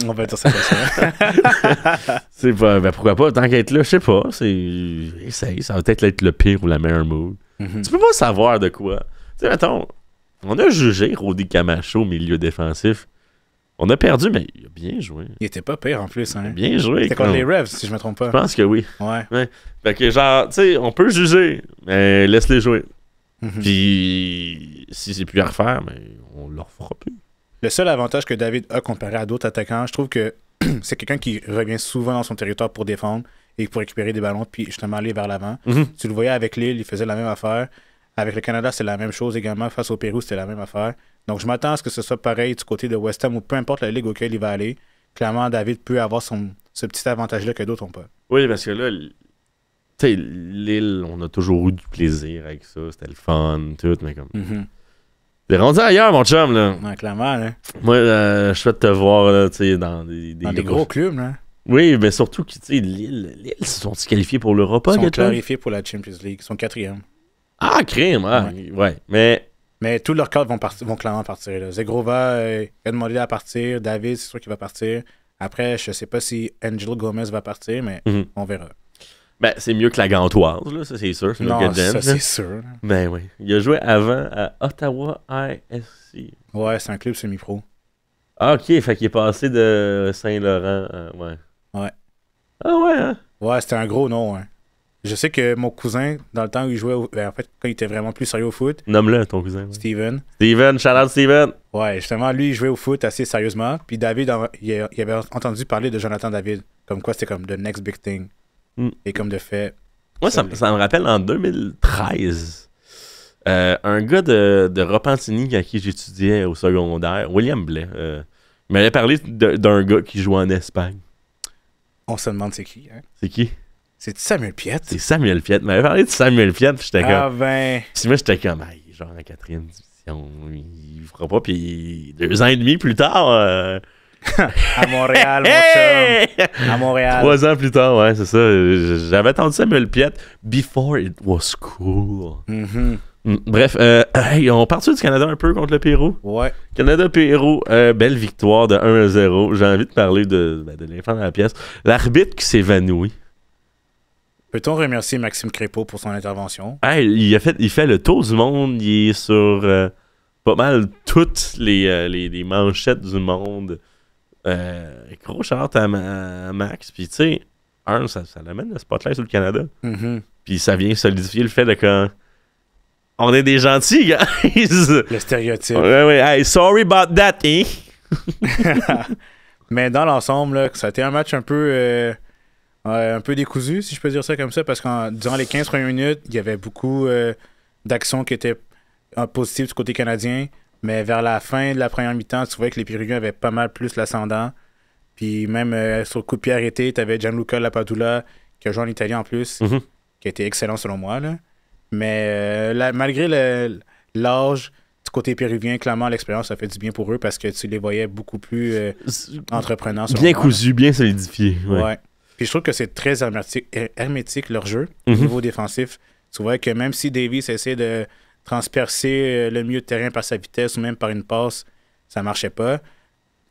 On va dire ça comme ça. C'est pas, pourquoi pas? Tant qu'à être là, je sais pas. Essaye, ça va peut-être être le pire ou la meilleure move. Tu peux pas savoir de quoi. Tu sais, mettons, on a jugé Rodi Camacho au milieu défensif. On a perdu, mais il a bien joué. Il était pas pire en plus. Hein. Il a bien joué. C'était contre les Revs, si je me trompe pas. Je pense que oui. Ouais. Fait que genre, tu sais, on peut juger, mais laisse-les jouer. Puis, si c'est plus à refaire, mais on leur fera plus. Le seul avantage que David a comparé à d'autres attaquants, je trouve que c'est quelqu'un qui revient souvent dans son territoire pour défendre et pour récupérer des ballons, puis justement aller vers l'avant. Tu le voyais avec Lille, il faisait la même affaire. Avec le Canada, c'est la même chose également. Face au Pérou, c'était la même affaire. Donc, je m'attends à ce que ce soit pareil du côté de West Ham ou peu importe la ligue auquel il va aller. Clairement, David peut avoir ce petit avantage-là que d'autres n'ont pas. Oui, parce que là, tu sais, Lille, on a toujours eu du plaisir avec ça. C'était le fun, tout, mais comme... T'es rendu ailleurs, mon chum, là. Ouais, clairement, là. Moi, je souhaite te voir, là, tu sais, dans des gros clubs, là. Oui, mais surtout que, tu sais, Lille, se sont qualifiés pour l'Europa, ils sont qualifiés pour la Champions League. Ils sont 4e. Ah, crime, ouais. Mais tous leurs cadres vont clairement partir. Là. Zegrova a demandé à partir. David, c'est sûr qu'il va partir. Après, je sais pas si Angel Gomez va partir, mais on verra. Ben, c'est mieux que la Gantoise, là, ça c'est sûr. Non, ça c'est sûr. Ben oui. Il a joué avant à Ottawa ISC. Ouais, c'est un club semi-pro. Ah, ok, fait qu'il est passé de Saint-Laurent à... Ouais. Ah ouais, hein? Ouais, c'était un gros nom, hein. Je sais que mon cousin, dans le temps où il jouait, en fait, quand il était vraiment plus sérieux au foot... Nomme-le, ton cousin. Ouais. Steven, shout-out Steven! Ouais, justement, lui, il jouait au foot assez sérieusement. Puis David, il avait entendu parler de Jonathan David. Comme quoi, c'était comme the next big thing. Et comme de fait... Moi, ça me rappelle en 2013, un gars de Repentigny à qui j'étudiais au secondaire, William Blais, il m'avait parlé d'un gars qui jouait en Espagne. On se demande c'est qui, hein? C'est qui? C'est Samuel Piette. C'est Samuel Piette. Il m'avait parlé de Samuel Piette, puis j'étais comme... Ah ben... Puis moi, j'étais comme, genre en 4e division, il fera pas, puis 2 ans et demi plus tard... à Montréal, mon chum. À Montréal. 3 ans plus tard, ouais, c'est ça. J'avais entendu Samuel Piette before it was cool. Bref, hey, on part-tu du Canada un peu contre le Pérou? Ouais. Canada-Pérou, belle victoire de 1-0. J'ai envie de parler de l'infant dans la pièce. L'arbitre qui s'évanouit. Peut-on remercier Maxime Crépeau pour son intervention? Hey, il fait le tour du monde. Il est sur pas mal toutes les manchettes du monde. Gros shout-out à Max. Puis tu sais, ça l'amène le spotlight sur le Canada. Puis ça vient solidifier le fait de quand on est des gentils, guys. Le stéréotype. Ouais. Hey, sorry about that, hein? Mais dans l'ensemble, là, ça a été un match un peu décousu, si je peux dire ça comme ça, parce que durant les 15 premières minutes, il y avait beaucoup d'actions qui étaient positives du côté canadien, mais vers la fin de la première mi-temps, tu voyais que les Péruviens avaient pas mal plus l'ascendant. Puis même sur le coup de pied arrêté, tu avais Gianluca Lapadula, qui a joué en Italie en plus, qui a été excellent selon moi, là. Mais malgré l'âge du côté péruvien, clairement, l'expérience a fait du bien pour eux parce que tu les voyais beaucoup plus entreprenants. Bien cousu, bien solidifié. Ouais. Puis je trouve que c'est très hermétique leur jeu au niveau défensif. Tu vois que même si Davis essaie de transpercer le milieu de terrain par sa vitesse ou même par une passe, ça marchait pas.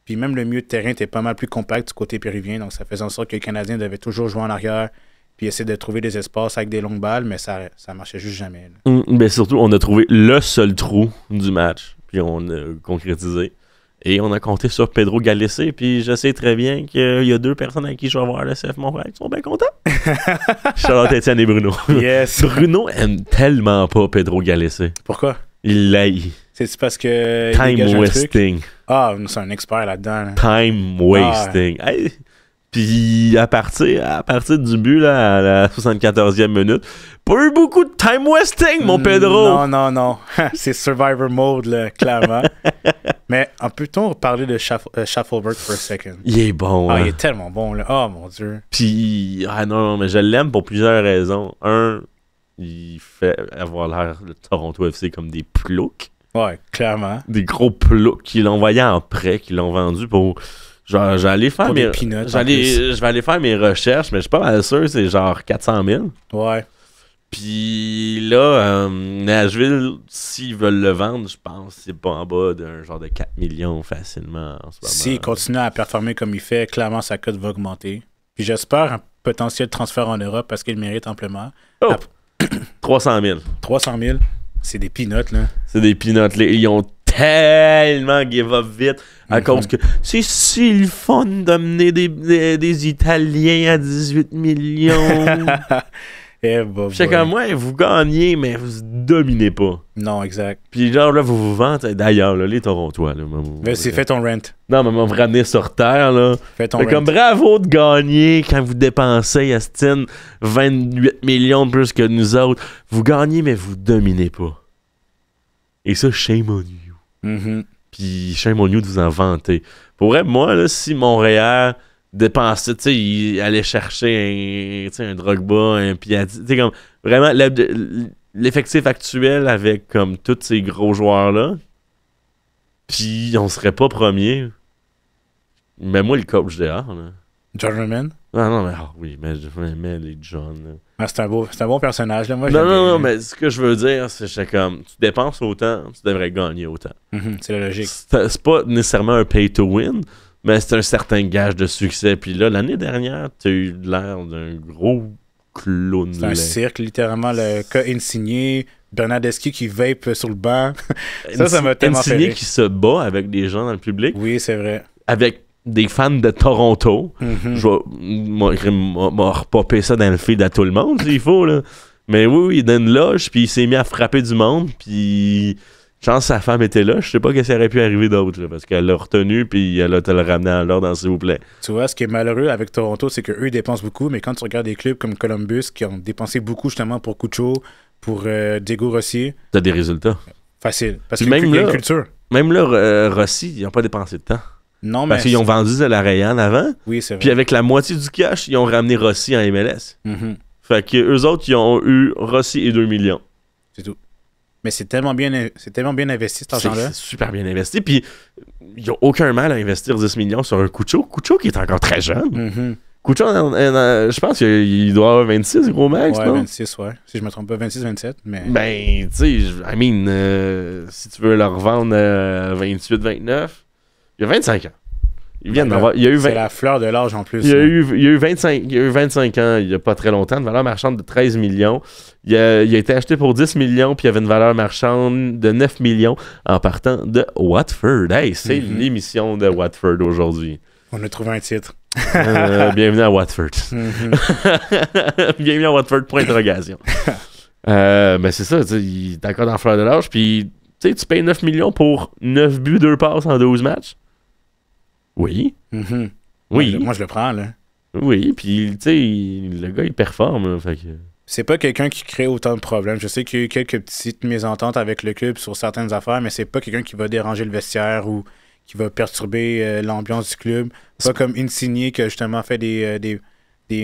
Puis même le milieu de terrain était pas mal plus compact du côté péruvien. Donc ça faisait en sorte que les Canadiens devaient toujours jouer en arrière puis essayer de trouver des espaces avec des longues balles, mais ça marchait juste jamais. Mais surtout, on a trouvé le seul trou du match, puis on a concrétisé. Et on a compté sur Pedro Galese, puis je sais très bien qu'il y a 2 personnes avec qui je vais voir le CF Montréal qui sont bien contents. Charlotte, Étienne et Bruno. Yes. Bruno aime tellement pas Pedro Galese. Pourquoi? Il l'aille. C'est parce que... Time wasting. Ah, c'est un expert là-dedans. Là. Time wasting. Ah. Hey. Puis à partir du but là, à la 74e minute, pas eu beaucoup de time wasting, mon Pedro. Non. C'est Survivor Mode, là, clairement. Mais peut-on parler de Schaffelberg for a second? Il est bon. Il est tellement bon, là. Oh, mon Dieu. Puis, non, mais je l'aime pour plusieurs raisons. Un, il fait avoir l'air de Toronto FC comme des ploucs. Ouais, clairement. Des gros ploucs qui l'ont envoyé en prêt, qui l'ont vendu pour... Genre, je vais aller faire mes recherches, mais je suis pas mal sûr, c'est genre 400 000. Ouais. Puis là, Nashville, s'ils veulent le vendre, je pense que c'est pas en bas d'un genre de 4 millions facilement en ce moment. S'il continue à performer comme il fait, clairement sa cote va augmenter. Puis j'espère un potentiel transfert en Europe parce qu'il mérite amplement. 300 000. 300 000, c'est des peanuts, là. C'est des peanuts. Ils ont tellement give up vite à cause que c'est si le fun d'amener des Italiens à 18 millions. J'étais comme, ouais, vous gagnez, mais vous dominez pas. Non, exact. Puis genre, là, vous vous vantez. D'ailleurs, là, les Torontois, là. Vas-y, fais ton rent. Non, mais on va vous ramener sur Terre, là. Fais ton Fait rent. comme bravo de gagner quand vous dépensez, Astin, 28 millions de plus que nous autres. Vous gagnez, mais vous dominez pas. Et ça, shame on you. Mhm. Puis shame on you de vous en vanter. Pour vrai, moi, là, si Montréal dépensait, tu sais, il allait chercher un Drogba, un Piatti, tu sais, comme vraiment l'effectif actuel avec comme tous ces gros joueurs-là, puis on serait pas premier. Mais moi, le coach dehors, là. John Roman? Ah non, mais oui, mais les John, là. Ah, c'est un bon personnage, là. Moi, Non, j'aime bien. non, mais ce que je veux dire, c'est que comme tu dépenses autant, tu devrais gagner autant. C'est la logique. C'est pas nécessairement un pay to win, mais c'est un certain gage de succès. Puis là, l'année dernière, t'as eu l'air d'un gros clown. C'est un cirque, littéralement. Le cas Insigné, Bernardeschi qui vape sur le banc. ça m'a tellement fait Insigné rire. qui se bat avec des gens dans le public, Oui, c'est vrai. avec des fans de Toronto. Je vais m'a repopé ça dans le feed à tout le monde s'il faut, là. Mais oui, il est dans une loge, puis il s'est mis à frapper du monde, puis chance sa femme était là. Je sais pas qu'est-ce qui aurait pu arriver d'autre, là, parce qu'elle l'a retenu, puis elle a te le ramené à l'ordre, s'il vous plaît. Tu vois, ce qui est malheureux avec Toronto, c'est qu'eux, ils dépensent beaucoup, mais quand tu regardes des clubs comme Columbus, qui ont dépensé beaucoup justement pour Cucho, pour Diego Rossi, T'as des résultats. facile. Parce Puis qu'il même y a une là- culture. Même là, Rossi, ils n'ont pas dépensé de temps. Non, mais... Parce qu'ils ont vendu la Rayan avant, Oui, c'est vrai. puis avec la moitié du cash, ils ont ramené Rossi en MLS. Mhm. Fait que eux autres, ils ont eu Rossi et 2 millions. C'est tout. Mais c'est tellement bien investi, cet argent-là. C'est super bien investi. Puis, il n'y a aucun mal à investir 10 millions sur un Cucho. Cucho qui est encore très jeune. Mhm. Cucho, je pense qu'il doit avoir 26, gros max, Ouais, non? 26, ouais. Si je me trompe pas, 26-27, mais... Ben, tu sais, I mean, si tu veux le revendre à 28-29, il y a 25 ans. Ils viennent d'avoir... Il y a eu C'est 20 la fleur de l'âge, en plus. Il y a là. eu 25 ans, il n'y a pas très longtemps, une valeur marchande de 13 millions. Il a été acheté pour 10 millions, puis il y avait une valeur marchande de 9 millions en partant de Watford. Hey, c'est l'émission de Watford aujourd'hui. On a trouvé un titre. Bienvenue à Watford. Mhm. Bienvenue à Watford, point d'interrogation. Ben c'est ça, tu sais, il est encore dans la fleur de l'âge, puis tu sais, tu payes 9 millions pour 9 buts, 2 passes en 12 matchs. Oui. Mhm. Oui. Moi, je le prends, là. Oui, puis tu sais, le gars, il performe, là, fait que... C'est pas quelqu'un qui crée autant de problèmes. Je sais qu'il y a eu quelques petites mésententes avec le club sur certaines affaires, mais c'est pas quelqu'un qui va déranger le vestiaire ou qui va perturber l'ambiance du club. Pas comme Insigné qui a justement fait des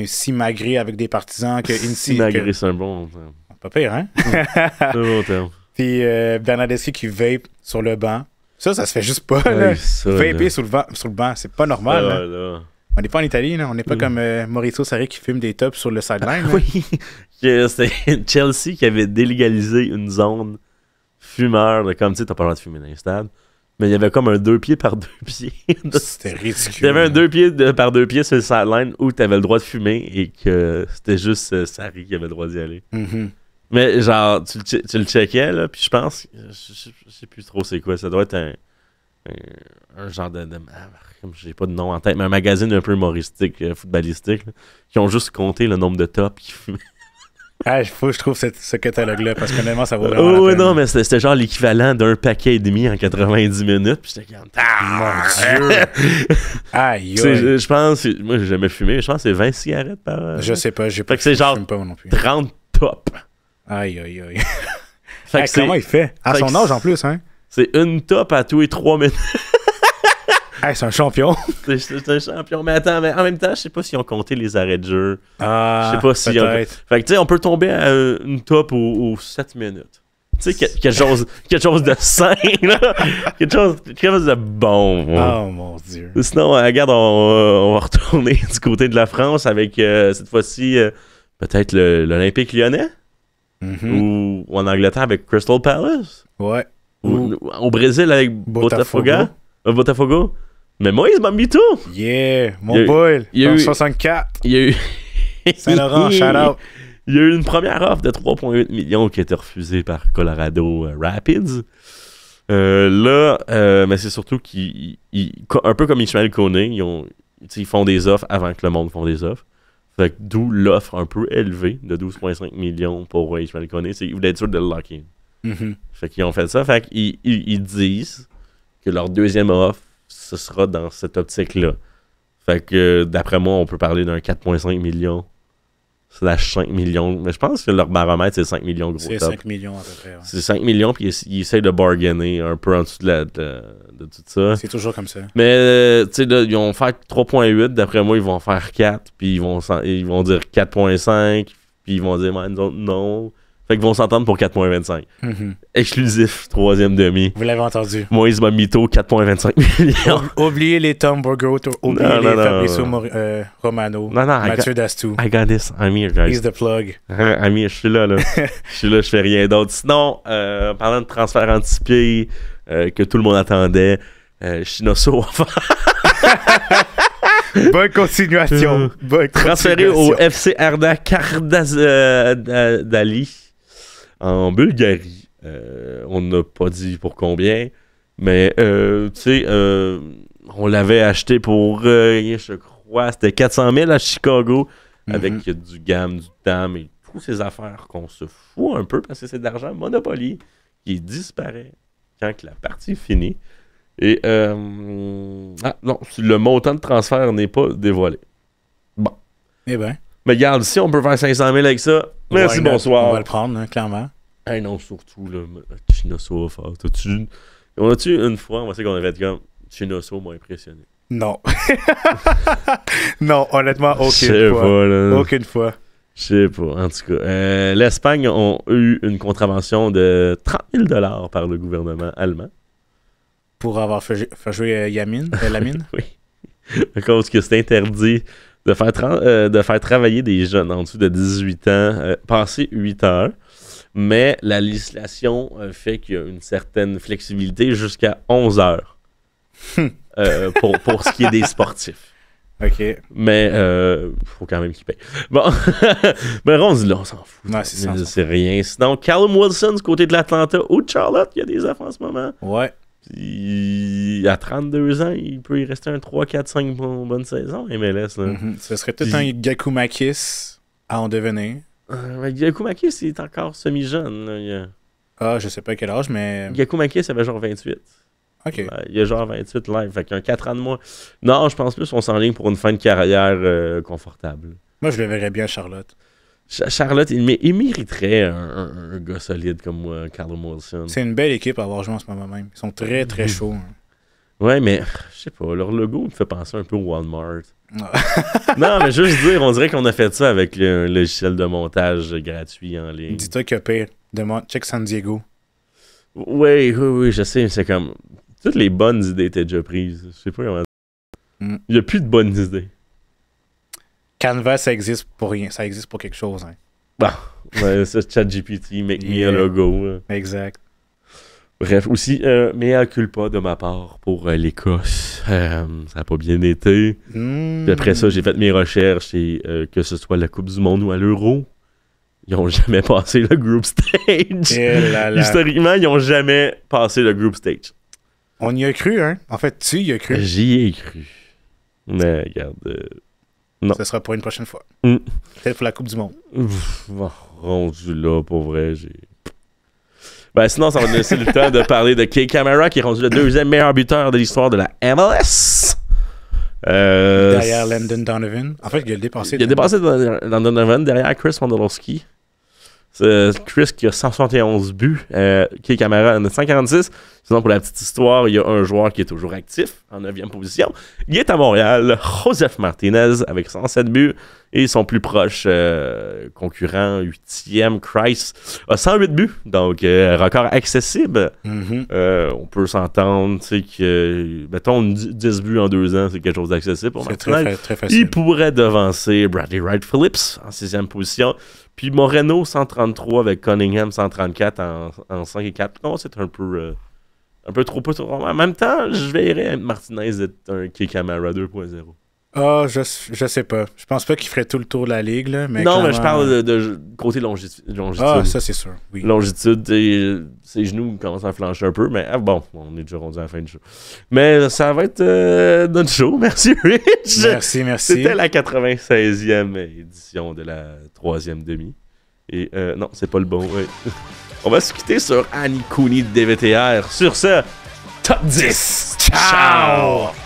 simagrées avec des partisans. Simagré, c'est un bon terme. Pas pire, hein? C'est un bon terme. Puis Bernardeschi qui vape sur le banc. Ça se fait juste pas, là. Ouais, ça, Vaper là. sur le banc, c'est pas normal. Ah, là. là. On n'est pas en Italie, là. On n'est pas comme Mauricio Sarri qui filme des tops sur le sideline. là. Oui, que c'était Chelsea qui avait délégalisé une zone fumeur, là, comme tu sais, t'as pas le droit de fumer dans les stades, mais il y avait comme un 2 pieds par 2 pieds. C'était ridicule. Il y avait un 2 pieds par 2 pieds sur le sideline où t'avais le droit de fumer et que c'était juste Sarri qui avait le droit d'y aller. Mhm. Mais genre, tu le checkais, là, puis je pense, je sais plus trop c'est quoi, ça doit être un genre comme j'ai pas de nom en tête, mais un magazine un peu humoristique, footballistique, là, qui ont juste compté le nombre de tops qui fumaient. Ah, il faut que je trouve ce catalogue-là, parce qu'honnêtement, ça vaut vraiment la Oh, peine. non, mais c'était genre l'équivalent d'un paquet et demi en 90 minutes, puis j'étais comme... Mon Dieu! Aïe, Tu sais, aïe. je pense, moi j'ai jamais fumé, je pense que c'est 20 cigarettes par... Je sais pas, j'ai pas Fait que c'est genre je fume pas moi non plus. 30 tops. Aïe, aïe, aïe. Fait Hey, que c'est- comment il fait? À fait son que âge en plus, hein? c'est une top à tous les 3 minutes. Hey, c'est un champion. C'est un champion. Mais attends, mais en même temps, je sais pas s'ils ont compté les arrêts de jeu. Ah, Je sais pas si peut-être. Fait que tu sais, on peut tomber à une top aux 7 minutes. Tu sais, quelque chose de sain, là. quelque chose de bon. Ouais. Oh mon Dieu. Sinon, regarde, on va retourner du côté de la France avec, cette fois-ci, peut-être l'Olympique lyonnais Mhm. ou en Angleterre avec Crystal Palace Ouais. ou au Brésil avec Botafogo. Botafogo. Mais Moïse Bambito, Yeah, mon Il y a- boy. il y a Dans eu- 64. il y a eu... Saint-Laurent, shout-out. Il y a eu une première offre de 3,8 millions qui a été refusée par Colorado Rapids. Mais c'est surtout un peu comme Ishmael Koné, ils font des offres avant que le monde font des offres. Fait que d'où l'offre un peu élevée de 12,5 millions pour Wade Falcone. C'est qu'ils voulaient être sûrs de le lock-in. Fait qu'ils ont fait ça. Fait qu'ils disent que leur deuxième offre, ce sera dans cette optique-là. Fait que d'après moi, on peut parler d'un 4,5 millions / 5 millions. Mais je pense que leur baromètre, c'est 5 millions gros C'est top. 5 millions à peu près. Ouais. C'est 5 millions, puis ils essayent de bargainer un peu en dessous de tout ça. C'est toujours comme ça. Mais, tu sais, là, ils vont faire 3,8. D'après moi, ils vont faire 4. Puis ils vont dire 4,5. Puis ils vont dire, man, non. Fait qu'ils vont s'entendre pour 4,25. Exclusif, troisième demi. Vous l'avez entendu. Moïse Mamito, 4,25 millions. Oubliez les Tom Burger, oubliez les Fabrizio Romano, Non, Mathieu Dastou. I got this. I'm here, guys. He's the plug. I'm here, je suis là. Je suis là, je fais rien d'autre. Sinon, parlant de transfert anticipé que tout le monde attendait, Chinoso Bonne continuation. transféré au FC Arda Kardasdali en Bulgarie. On n'a pas dit pour combien, mais tu sais, on l'avait acheté pour, je crois, c'était 400 000 à Chicago, avec du GAM, du TAM et toutes ces affaires qu'on se fout un peu parce que c'est de l'argent Monopoly qui disparaît quand la partie est finie. Et non, le montant de transfert n'est pas dévoilé. Bon. Eh bien. Mais regarde, si on peut faire 500 000 avec ça, merci, bonsoir. On va le prendre, hein, clairement. Hey non, surtout, là, Chinoso, on a-tu une fois, on va dire qu'on avait été comme Chinoso m'a impressionné. Non. Non, honnêtement, aucune fois. Pas, là. Aucune fois. Je sais pas, en tout cas. L'Espagne a eu une contravention de 30 000 $ par le gouvernement allemand. Pour avoir fait jouer Lamine? Oui. À cause que c'est interdit de faire travailler des jeunes en dessous de 18 ans passer 8 heures. Mais la législation fait qu'il y a une certaine flexibilité jusqu'à 11 heures pour ce qui est des sportifs. OK. Mais faut quand même qu'ils payent. Bon, mais rendu là, on s'en fout. Non, c'est rien. Sinon, Callum Wilson du côté de l'Atlanta ou de Charlotte, il y a des affaires en ce moment. Ouais. À 32 ans, il peut y rester un 3, 4, 5 bonnes saisons, MLS. Là. Ce serait peut-être un Giakoumakis à en devenir. Giakoumakis, il est encore semi-jeune. Ah, je sais pas quel âge, mais... Giakoumakis avait genre 28. OK. Il a genre 28 live, fait qu'un 4 ans de moins. Non, je pense plus qu'on s'enligne pour une fin de carrière confortable. Moi, je le verrais bien à Charlotte. Charlotte, il mériterait un gars solide comme moi, Callum Wilson. C'est une belle équipe à avoir joué en ce moment même. Ils sont très, très chauds. Hein. Ouais, mais je sais pas, leur logo me fait penser un peu au Walmart. Non, mais juste dire, on dirait qu'on a fait ça avec un logiciel de montage gratuit en ligne. Dis-toi que pire. Check San Diego. Oui, je sais, c'est comme... Toutes les bonnes idées étaient déjà prises. Je sais pas comment dire. Il n'y a plus de bonnes idées. Canva, ça existe pour rien. Ça existe pour quelque chose. Hein. Bon, ouais, c'est ChatGPT, make me a logo. Exact. Bref, aussi, mea culpa de ma part pour l'Écosse. Ça n'a pas bien été. Puis après ça, j'ai fait mes recherches et que ce soit la Coupe du Monde ou à l'Euro, ils n'ont jamais passé le group stage. Historiquement, ils n'ont jamais passé le group stage. On y a cru, hein? En fait, tu y as cru. J'y ai cru. Mais regarde... non. Ce sera pour une prochaine fois. Peut-être pour la Coupe du Monde. Rendu là, pour vrai, j'ai... Ben sinon, ça va nous laisser le temps de parler de Kay Kamara, qui est rendu le deuxième meilleur buteur de l'histoire de la MLS. Derrière Landon Donovan. En fait, il a dépassé. Il a dépassé Landon Donovan derrière Chris Wondolowski. Chris qui a 171 buts. Kay Kamara en a 146. Sinon, pour la petite histoire, il y a un joueur qui est toujours actif en 9e position. Il est à Montréal, Joseph Martinez, avec 107 buts. Et son plus proche concurrent, 8e, Christ, a 108 buts. Donc, record accessible. On peut s'entendre, tu sais, que, mettons, 10 buts en 2 ans, c'est quelque chose d'accessible pour Martinez. C'est très facile. Il pourrait devancer Bradley Wright Phillips en 6e position. Puis Moreno, 133 avec Cunningham, 134 en 5 et 4. Non, c'est un peu trop. En même temps, je verrais Martinez être un Kay Kamara 2.0. Ah, je sais pas. Je pense pas qu'il ferait tout le tour de la ligue, là. Mais non, clairement... mais je parle de côté longitude. Ah, ça, c'est sûr. Oui. Longitude, ses genoux commencent à flancher un peu, mais bon, on est déjà rendu à la fin du show. Mais ça va être notre show. Merci, Rich. Merci. C'était la 96e édition de la 3e demi. Et non, c'est pas le bon. Ouais. On va se quitter sur Annie Cooney de DVTR. Sur ce, top 10. Ciao!